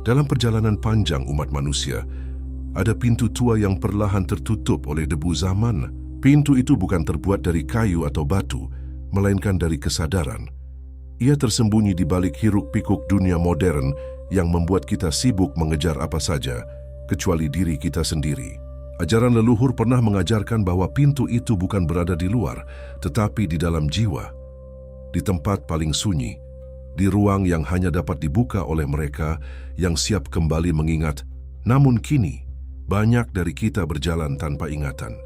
Dalam perjalanan panjang umat manusia, ada pintu tua yang perlahan tertutup oleh debu zaman. Pintu itu bukan terbuat dari kayu atau batu, melainkan dari kesadaran. Ia tersembunyi di balik hiruk-pikuk dunia modern yang membuat kita sibuk mengejar apa saja, kecuali diri kita sendiri. Ajaran leluhur pernah mengajarkan bahwa pintu itu bukan berada di luar, tetapi di dalam jiwa. Di tempat paling sunyi, di ruang yang hanya dapat dibuka oleh mereka yang siap kembali mengingat. Namun kini, banyak dari kita berjalan tanpa ingatan.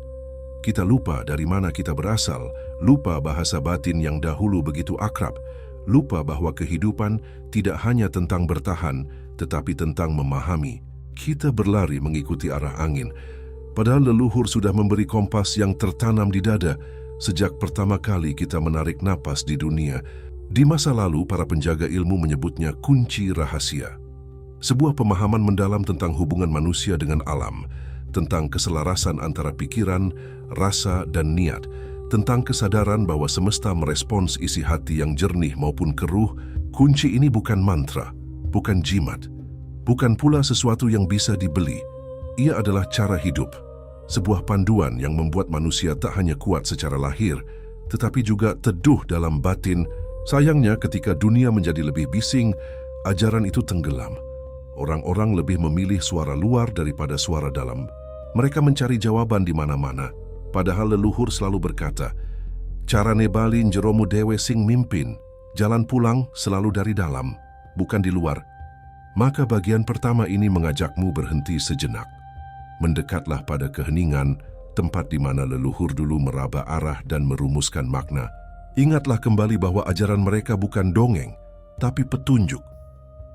Kita lupa dari mana kita berasal, lupa bahasa batin yang dahulu begitu akrab, lupa bahwa kehidupan tidak hanya tentang bertahan, tetapi tentang memahami. Kita berlari mengikuti arah angin, padahal leluhur sudah memberi kompas yang tertanam di dada sejak pertama kali kita menarik napas di dunia. Di masa lalu, para penjaga ilmu menyebutnya kunci rahasia. Sebuah pemahaman mendalam tentang hubungan manusia dengan alam, tentang keselarasan antara pikiran, rasa, dan niat, tentang kesadaran bahwa semesta merespons isi hati yang jernih maupun keruh. Kunci ini bukan mantra, bukan jimat, bukan pula sesuatu yang bisa dibeli. Ia adalah cara hidup, sebuah panduan yang membuat manusia tak hanya kuat secara lahir, tetapi juga teduh dalam batin. Sayangnya, ketika dunia menjadi lebih bising, ajaran itu tenggelam. Orang-orang lebih memilih suara luar daripada suara dalam. Mereka mencari jawaban di mana-mana, padahal leluhur selalu berkata, "Carane bali njeromu dewe sing mimpin, jalan pulang selalu dari dalam, bukan di luar." Maka bagian pertama ini mengajakmu berhenti sejenak. Mendekatlah pada keheningan, tempat di mana leluhur dulu meraba arah dan merumuskan makna. Ingatlah kembali bahwa ajaran mereka bukan dongeng, tapi petunjuk.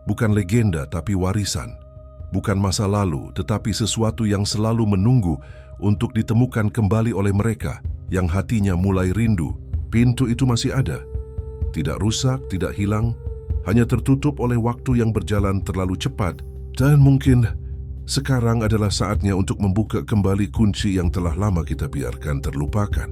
Bukan legenda, tapi warisan. Bukan masa lalu, tetapi sesuatu yang selalu menunggu untuk ditemukan kembali oleh mereka yang hatinya mulai rindu. Pintu itu masih ada. Tidak rusak, tidak hilang, hanya tertutup oleh waktu yang berjalan terlalu cepat. Dan mungkin sekarang adalah saatnya untuk membuka kembali kunci yang telah lama kita biarkan terlupakan.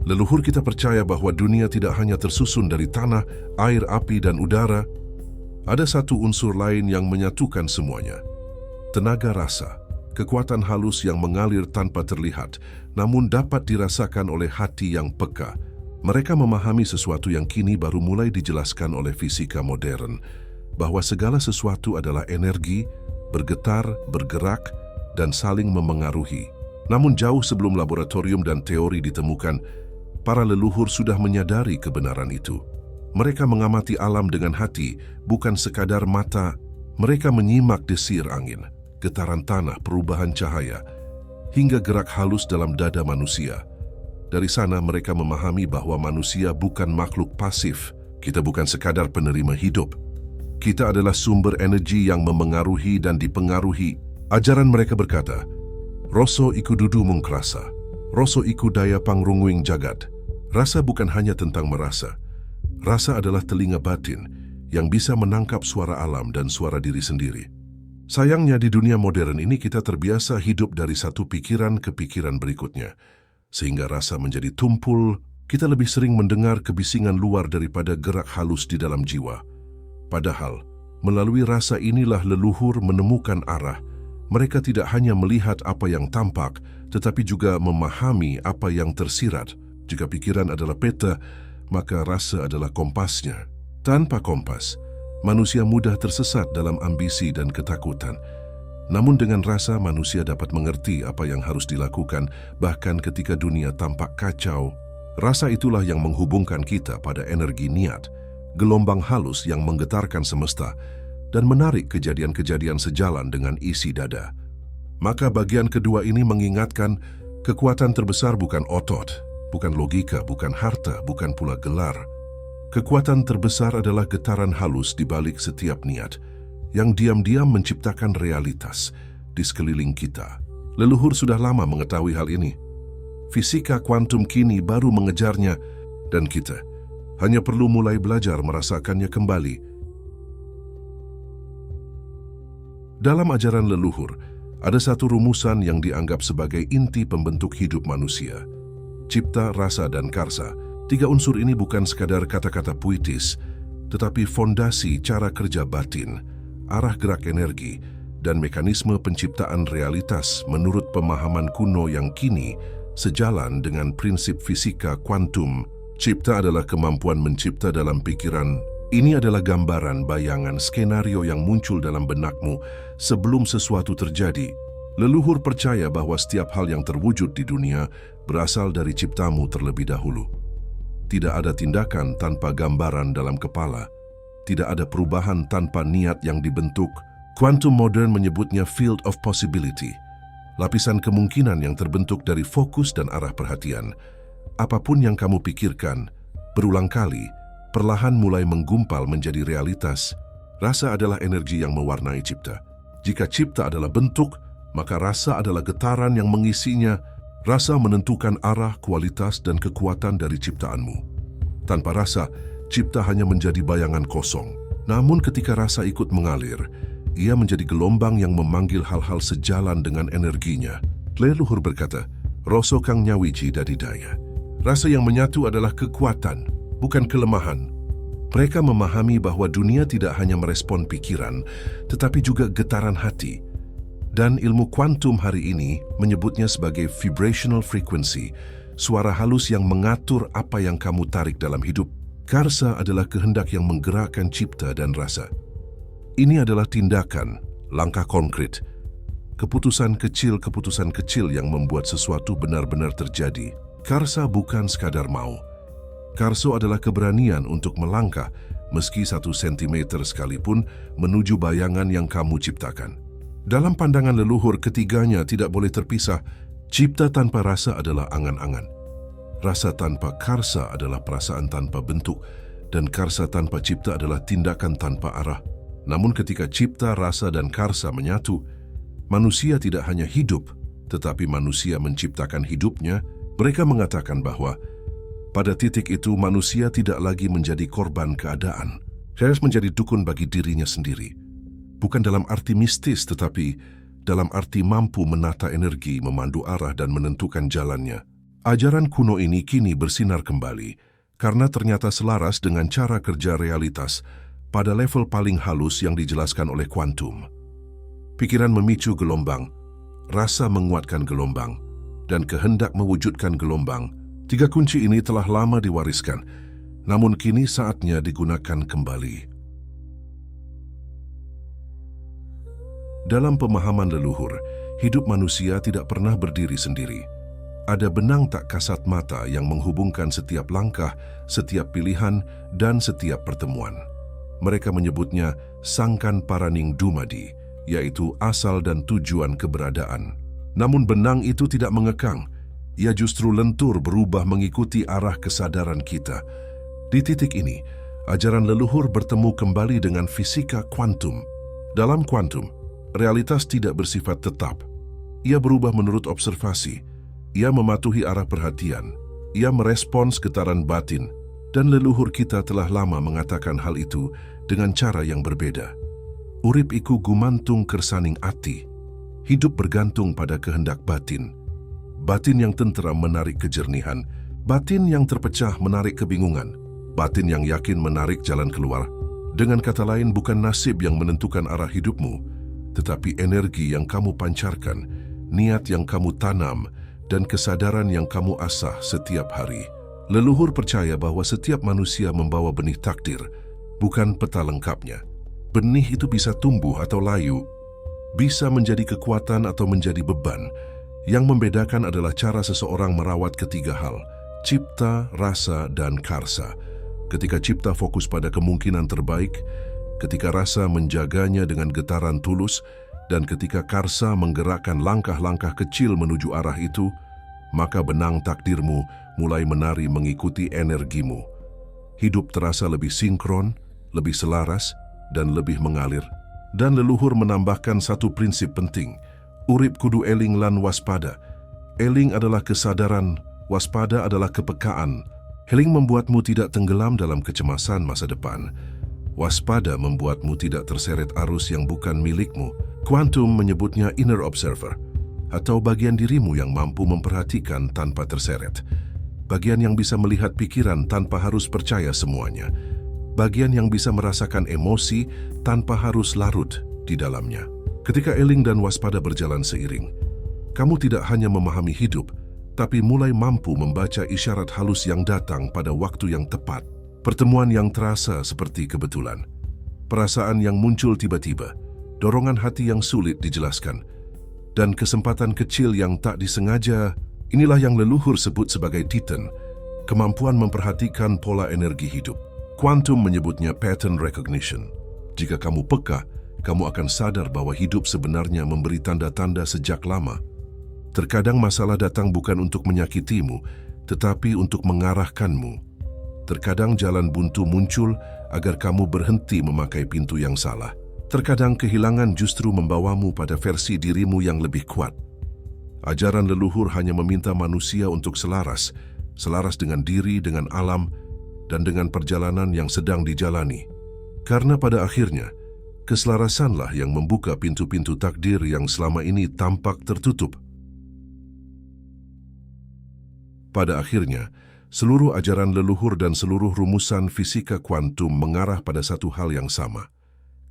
Leluhur kita percaya bahwa dunia tidak hanya tersusun dari tanah, air, api, dan udara. Ada satu unsur lain yang menyatukan semuanya. Tenaga rasa, kekuatan halus yang mengalir tanpa terlihat, namun dapat dirasakan oleh hati yang peka. Mereka memahami sesuatu yang kini baru mulai dijelaskan oleh fisika modern, bahwa segala sesuatu adalah energi, bergetar, bergerak, dan saling memengaruhi. Namun jauh sebelum laboratorium dan teori ditemukan, para leluhur sudah menyadari kebenaran itu. Mereka mengamati alam dengan hati, bukan sekadar mata. Mereka menyimak desir angin, getaran tanah, perubahan cahaya, hingga gerak halus dalam dada manusia. Dari sana mereka memahami bahwa manusia bukan makhluk pasif. Kita bukan sekadar penerima hidup. Kita adalah sumber energi yang memengaruhi dan dipengaruhi. Ajaran mereka berkata, "Roso iku dudu mung krasa, roso iku daya pangrungwing jagat." Rasa bukan hanya tentang merasa. Rasa adalah telinga batin yang bisa menangkap suara alam dan suara diri sendiri. Sayangnya di dunia modern ini kita terbiasa hidup dari satu pikiran ke pikiran berikutnya. Sehingga rasa menjadi tumpul, kita lebih sering mendengar kebisingan luar daripada gerak halus di dalam jiwa. Padahal, melalui rasa inilah leluhur menemukan arah. Mereka tidak hanya melihat apa yang tampak, tetapi juga memahami apa yang tersirat. Jika pikiran adalah peta, maka rasa adalah kompasnya. Tanpa kompas, manusia mudah tersesat dalam ambisi dan ketakutan. Namun dengan rasa, manusia dapat mengerti apa yang harus dilakukan, bahkan ketika dunia tampak kacau. Rasa itulah yang menghubungkan kita pada energi niat, gelombang halus yang menggetarkan semesta, dan menarik kejadian-kejadian sejalan dengan isi dada. Maka bagian kedua ini mengingatkan, kekuatan terbesar bukan otot, bukan logika, bukan harta, bukan pula gelar. Kekuatan terbesar adalah getaran halus di balik setiap niat, yang diam-diam menciptakan realitas di sekeliling kita. Leluhur sudah lama mengetahui hal ini. Fisika kuantum kini baru mengejarnya, dan kita hanya perlu mulai belajar merasakannya kembali. Dalam ajaran leluhur, ada satu rumusan yang dianggap sebagai inti pembentuk hidup manusia. Cipta, rasa, dan karsa. Tiga unsur ini bukan sekadar kata-kata puitis, tetapi fondasi cara kerja batin, arah gerak energi, dan mekanisme penciptaan realitas menurut pemahaman kuno yang kini sejalan dengan prinsip fisika kuantum. Cipta adalah kemampuan mencipta dalam pikiran. Ini adalah gambaran, bayangan, skenario yang muncul dalam benakmu sebelum sesuatu terjadi. Leluhur percaya bahwa setiap hal yang terwujud di dunia berasal dari ciptamu terlebih dahulu. Tidak ada tindakan tanpa gambaran dalam kepala. Tidak ada perubahan tanpa niat yang dibentuk. Kuantum modern menyebutnya field of possibility. Lapisan kemungkinan yang terbentuk dari fokus dan arah perhatian. Apapun yang kamu pikirkan, berulang kali, perlahan mulai menggumpal menjadi realitas. Rasa adalah energi yang mewarnai cipta. Jika cipta adalah bentuk, maka rasa adalah getaran yang mengisinya. Rasa menentukan arah, kualitas, dan kekuatan dari ciptaanmu. Tanpa rasa, cipta hanya menjadi bayangan kosong. Namun ketika rasa ikut mengalir, ia menjadi gelombang yang memanggil hal-hal sejalan dengan energinya. Leluhur berkata, "Rasa kang nyawiji dadi daya." Rasa yang menyatu adalah kekuatan, bukan kelemahan. Mereka memahami bahwa dunia tidak hanya merespon pikiran, tetapi juga getaran hati. Dan ilmu kuantum hari ini menyebutnya sebagai vibrational frequency, suara halus yang mengatur apa yang kamu tarik dalam hidup. Karsa adalah kehendak yang menggerakkan cipta dan rasa. Ini adalah tindakan, langkah konkret, keputusan kecil yang membuat sesuatu benar-benar terjadi. Karsa bukan sekadar mau. Karso adalah keberanian untuk melangkah meski 1 sentimeter sekalipun menuju bayangan yang kamu ciptakan. Dalam pandangan leluhur, ketiganya tidak boleh terpisah. Cipta tanpa rasa adalah angan-angan. Rasa tanpa karsa adalah perasaan tanpa bentuk, dan karsa tanpa cipta adalah tindakan tanpa arah. Namun ketika cipta, rasa, dan karsa menyatu, manusia tidak hanya hidup, tetapi manusia menciptakan hidupnya. Mereka mengatakan bahwa pada titik itu manusia tidak lagi menjadi korban keadaan. Harus menjadi dukun bagi dirinya sendiri. Bukan dalam arti mistis, tetapi dalam arti mampu menata energi, memandu arah, dan menentukan jalannya. Ajaran kuno ini kini bersinar kembali karena ternyata selaras dengan cara kerja realitas pada level paling halus yang dijelaskan oleh kuantum. Pikiran memicu gelombang, rasa menguatkan gelombang, dan kehendak mewujudkan gelombang. 3 kunci ini telah lama diwariskan, namun kini saatnya digunakan kembali. Dalam pemahaman leluhur, hidup manusia tidak pernah berdiri sendiri. Ada benang tak kasat mata yang menghubungkan setiap langkah, setiap pilihan, dan setiap pertemuan. Mereka menyebutnya Sangkan Paraning Dumadi, yaitu asal dan tujuan keberadaan. Namun benang itu tidak mengekang. Ia justru lentur berubah mengikuti arah kesadaran kita. Di titik ini, ajaran leluhur bertemu kembali dengan fisika kuantum. Dalam kuantum, realitas tidak bersifat tetap. Ia berubah menurut observasi. Ia mematuhi arah perhatian. Ia merespons getaran batin. Dan leluhur kita telah lama mengatakan hal itu dengan cara yang berbeda. Urip iku gumantung kersaning ati. Hidup bergantung pada kehendak batin. Batin yang tenteram menarik kejernihan. Batin yang terpecah menarik kebingungan. Batin yang yakin menarik jalan keluar. Dengan kata lain, bukan nasib yang menentukan arah hidupmu, tetapi energi yang kamu pancarkan, niat yang kamu tanam, dan kesadaran yang kamu asah setiap hari. Leluhur percaya bahwa setiap manusia membawa benih takdir, bukan peta lengkapnya. Benih itu bisa tumbuh atau layu, bisa menjadi kekuatan atau menjadi beban. Yang membedakan adalah cara seseorang merawat ketiga hal, cipta, rasa, dan karsa. Ketika cipta fokus pada kemungkinan terbaik, ketika rasa menjaganya dengan getaran tulus, dan ketika karsa menggerakkan langkah-langkah kecil menuju arah itu, maka benang takdirmu mulai menari mengikuti energimu. Hidup terasa lebih sinkron, lebih selaras, dan lebih mengalir. Dan leluhur menambahkan satu prinsip penting, urip kudu eling lan waspada. Eling adalah kesadaran, waspada adalah kepekaan. Eling membuatmu tidak tenggelam dalam kecemasan masa depan. Waspada membuatmu tidak terseret arus yang bukan milikmu. Kuantum menyebutnya inner observer, atau bagian dirimu yang mampu memperhatikan tanpa terseret. Bagian yang bisa melihat pikiran tanpa harus percaya semuanya. bagian yang bisa merasakan emosi tanpa harus larut di dalamnya. Ketika eling dan waspada berjalan seiring, kamu tidak hanya memahami hidup, tapi mulai mampu membaca isyarat halus yang datang pada waktu yang tepat. Pertemuan yang terasa seperti kebetulan, perasaan yang muncul tiba-tiba, dorongan hati yang sulit dijelaskan, dan kesempatan kecil yang tak disengaja. Inilah yang leluhur sebut sebagai Titan, kemampuan memperhatikan pola energi hidup. Quantum menyebutnya pattern recognition. Jika kamu peka, kamu akan sadar bahwa hidup sebenarnya memberi tanda-tanda sejak lama. Terkadang masalah datang bukan untuk menyakitimu, tetapi untuk mengarahkanmu. Terkadang jalan buntu muncul agar kamu berhenti memakai pintu yang salah. Terkadang kehilangan justru membawamu pada versi dirimu yang lebih kuat. Ajaran leluhur hanya meminta manusia untuk selaras dengan diri, dengan alam, dan dengan perjalanan yang sedang dijalani. Karena pada akhirnya, keselarasanlah yang membuka pintu-pintu takdir yang selama ini tampak tertutup. Pada akhirnya, seluruh ajaran leluhur dan seluruh rumusan fisika kuantum mengarah pada satu hal yang sama.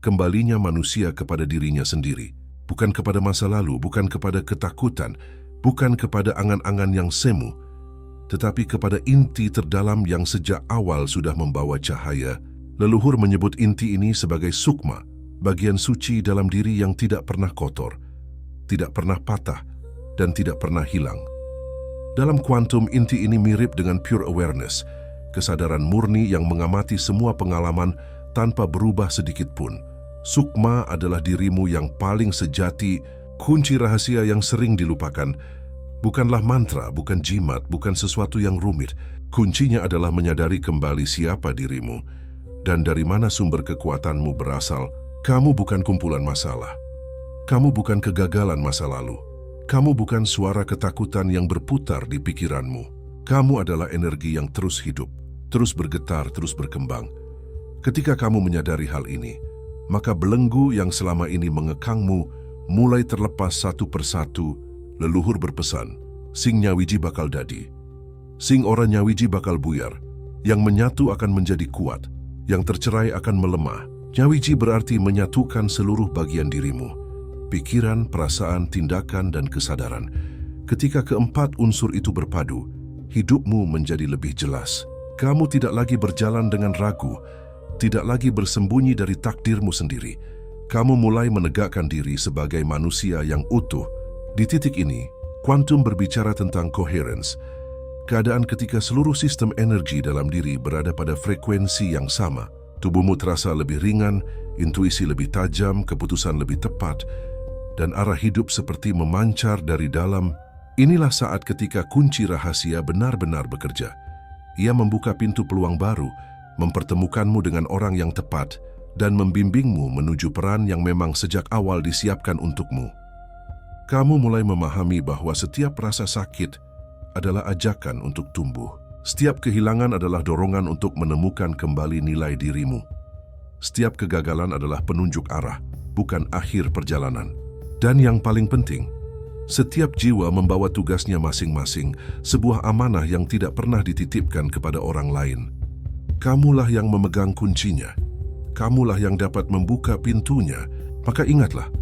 Kembalinya manusia kepada dirinya sendiri. Bukan kepada masa lalu, bukan kepada ketakutan, bukan kepada angan-angan yang semu, tetapi kepada inti terdalam yang sejak awal sudah membawa cahaya. Leluhur menyebut inti ini sebagai sukma, bagian suci dalam diri yang tidak pernah kotor, tidak pernah patah, dan tidak pernah hilang. Dalam kuantum, inti ini mirip dengan pure awareness, kesadaran murni yang mengamati semua pengalaman tanpa berubah sedikit pun. Sukma adalah dirimu yang paling sejati, kunci rahasia yang sering dilupakan. Bukanlah mantra, bukan jimat, bukan sesuatu yang rumit. Kuncinya adalah menyadari kembali siapa dirimu dan dari mana sumber kekuatanmu berasal. Kamu bukan kumpulan masalah. Kamu bukan kegagalan masa lalu. Kamu bukan suara ketakutan yang berputar di pikiranmu. Kamu adalah energi yang terus hidup, terus bergetar, terus berkembang. Ketika kamu menyadari hal ini, maka belenggu yang selama ini mengekangmu mulai terlepas satu persatu. Leluhur berpesan, sing nyawiji bakal dadi. Sing ora nyawiji bakal buyar. Yang menyatu akan menjadi kuat, yang tercerai akan melemah. Nyawiji berarti menyatukan seluruh bagian dirimu. Pikiran, perasaan, tindakan, dan kesadaran. Ketika keempat unsur itu berpadu, hidupmu menjadi lebih jelas. Kamu tidak lagi berjalan dengan ragu, tidak lagi bersembunyi dari takdirmu sendiri. Kamu mulai menegakkan diri sebagai manusia yang utuh. Di titik ini, kuantum berbicara tentang coherence, keadaan ketika seluruh sistem energi dalam diri berada pada frekuensi yang sama. Tubuhmu terasa lebih ringan, intuisi lebih tajam, keputusan lebih tepat, dan arah hidup seperti memancar dari dalam. Inilah saat ketika kunci rahasia benar-benar bekerja. Ia membuka pintu peluang baru, mempertemukanmu dengan orang yang tepat, dan membimbingmu menuju peran yang memang sejak awal disiapkan untukmu. Kamu mulai memahami bahwa setiap rasa sakit adalah ajakan untuk tumbuh. Setiap kehilangan adalah dorongan untuk menemukan kembali nilai dirimu. Setiap kegagalan adalah penunjuk arah, bukan akhir perjalanan. Dan yang paling penting, setiap jiwa membawa tugasnya masing-masing, sebuah amanah yang tidak pernah dititipkan kepada orang lain. Kamulah yang memegang kuncinya. Kamulah yang dapat membuka pintunya. Maka ingatlah,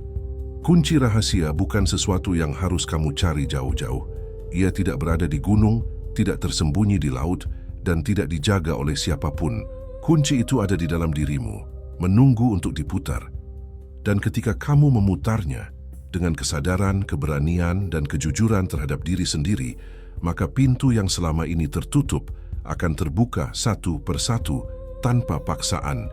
kunci rahasia bukan sesuatu yang harus kamu cari jauh-jauh. Ia tidak berada di gunung, tidak tersembunyi di laut, dan tidak dijaga oleh siapapun. Kunci itu ada di dalam dirimu, menunggu untuk diputar. Dan ketika kamu memutarnya, dengan kesadaran, keberanian, dan kejujuran terhadap diri sendiri, maka pintu yang selama ini tertutup akan terbuka satu persatu tanpa paksaan.